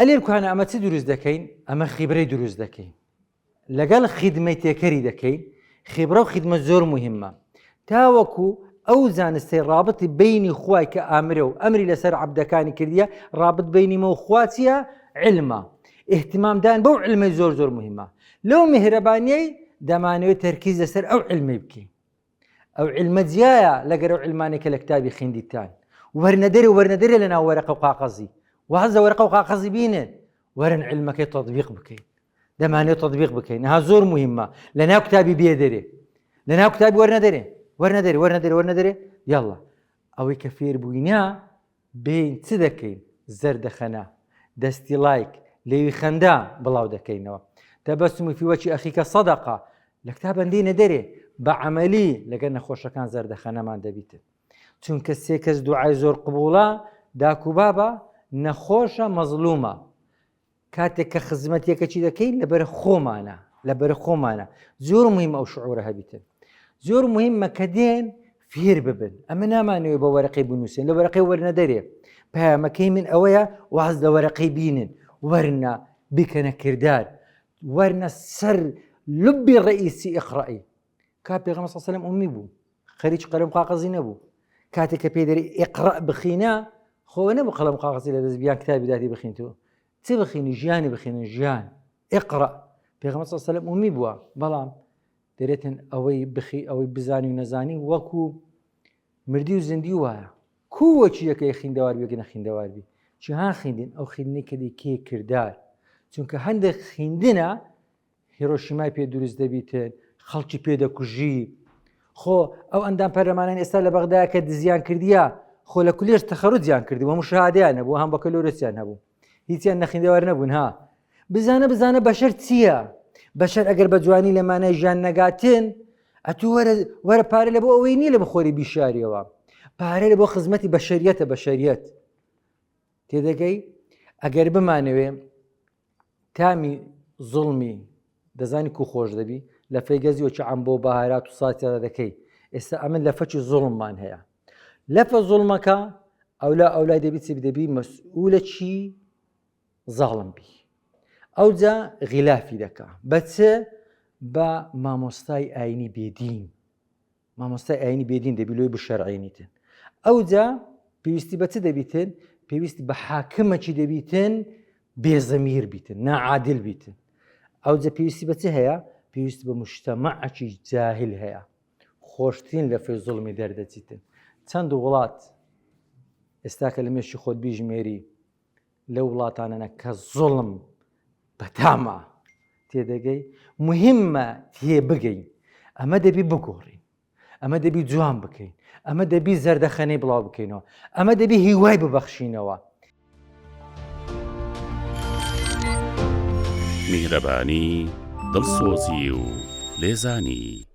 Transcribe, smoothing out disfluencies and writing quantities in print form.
ئەلێ کوانە ئەمە چی دروست دەکەین؟ ئەمە خیبرەی دروست دەکەین لەگەڵ خیدمەی تێکەری دەکەین. خیبرە و خیدمە زۆر مهمە تاوەکو ئەو زانستەی ڕابطی بینی خوای کە ئامرە و ئەمری لەسەر عەبدەکانی کردیە ڕابط بینیمە و خوا چییە؟ علمە. ئیحتیمامدان بەو علمەی زۆر زۆر مهمە. لەو میهرەبانیەی دەمانەوێت تەرکیز لەسەر ئەو علمەی بکەین. ئەو علمە جیایە لەگەر ئەو علمانێکە لە کتابی خوێندیتان. وەرنەدەرێ لە ناو وەرەقە و قاقەزی واز لە وەرەقە و قاقەزی بینن وەرن علمەکەی تەطبیق بکەین. دەمانێت تەطبیق بکەین. ها زۆر مهمە. لە ناو کتابی بێدەرێ لە ناو کتابی وەرنەدەرێ یاڵڵا ئەوەی کە فێر بووینە بین چ دەکەین؟ زەردەخەنە دەستی لایک لێوی خەندا بڵاو دەکەینەوە. تەبەسم فی وەجهی ئەخیکە صەدەقە لە کتابەندی نەدەرێ بە عەمەلی لەگەر نەخۆشەکان زەردەخەنەمان دەبیتن. چونکە سێ کەس دوعای زۆر قبوڵە داک و بابە نەخۆشە مەزلومە. کاتێک کە خزمەتێکە چی دەکەین لەبەر خۆمانە زۆر مهمە ئەو شعورە هەبیتن. زۆر مهمە کە دێن فێر ببن. ئەمە نامانەوێت بە وەرەقەی بنووسێن لە وەرەقەی وەرنەدەرێ. پەیامەکەی من ئەوەیە واز لە وەرەقەی بینن وەرنە بیکەنە کردار وەرنە سەر لبی ڕئیسی ئیقڕائی. کات پێغەمبەر صلی الله علیه و سلم ئومی بوو خەریک قەلەم قاقەزی نەبوو. کاتێک کە پێی دەری ئیقڕا بخینە خۆ نەبوو قەلەم قاقەزی لە دەست بیان کتابی داتی بخینتەوە چ بخینی ژیانی بخینن ژیان ئیقڕا. پێغەمبەر صلی الله علیه و سلم ئومی بووە بەڵام دەرێتن ئەوەی بخی ئەوەی بزانی و نەزانی وەکو مردی و زیندی وایە. کووەکی یەکەی خوێندەوار بێ گەنە خوێندەوار بی جیهان خوێندن ئەو خوێندنەی کە دەیکێ کردار. چونکە هەندێک خوێندنە هیرۆشیمای پێ دروست دەبیتن خەڵکی پێدەکوژی. خۆ ئەو ئەندام پەرلەمانیان ئێستا لە بەغدایە کە دزیان کردیە خۆ لە کولێر تەخەڕوجیان کردی وە مشاهادەیان نەبوو هەم بەکەلۆرەسیان هەبوو هیچیان نەخوێندەوار نەبوون. ها بزانە بەشەر چییە؟ بەشەر ئەگەر بە جوانی لە مانای ژیان نەگاتن ئەتوو وەرە پارە لە بۆ ئەوەی نییە لە بخۆری بیشاریەوە پارە لە بۆ خزمەتی بەشەریەتە بەشەریەت تێدەگەی. ئەگەر بمانەوێ تامی زوڵمی دەزانی کو خۆش دەبی لە فەیگەزی وەکی عەم بۆ بەهارات و ساتیدا دەکەی. ئێستا ئەمن لە فەچی زوڵممان هەیە. لەفە زوڵمەکە ئەولای دەبی مەسئولە چی؟ زاڵم بی. ئەوجا غیلافی دەکا بەچە بە مامۆستای ئاینی بێدین. مامۆستای ئاینی بێدین دەبی لۆی بشەرعێنیتن. ئەوجا پێویستی بە چ دەبیتن؟ پێویستی بە حاکمەکی دەبیتن بێزەمیر بیتن ناعادل بیتن. ئەوجا پێویستی بە چ هەیە؟ پێویستی بە مجتەمەعێکی جاهل هەیە. خۆشترین لە فێ زوڵمی دەردەچیتن. چەند وڵات ئێستا کە لە مێشی خۆت بیژمێری لەو وڵاتانەنە کە زوڵم بەتامە تێدەگەی مهمە تێبگەین. ئەمە دەبی بگۆڕین ئەمە دەبی جوان بکەین ئەمە دەبی زەردەخەنەی بڵاو بکەینەوە ئەمە دەبی هیوای ببەخشینەوە. میهرەبانی دڵسۆزی و لێزانی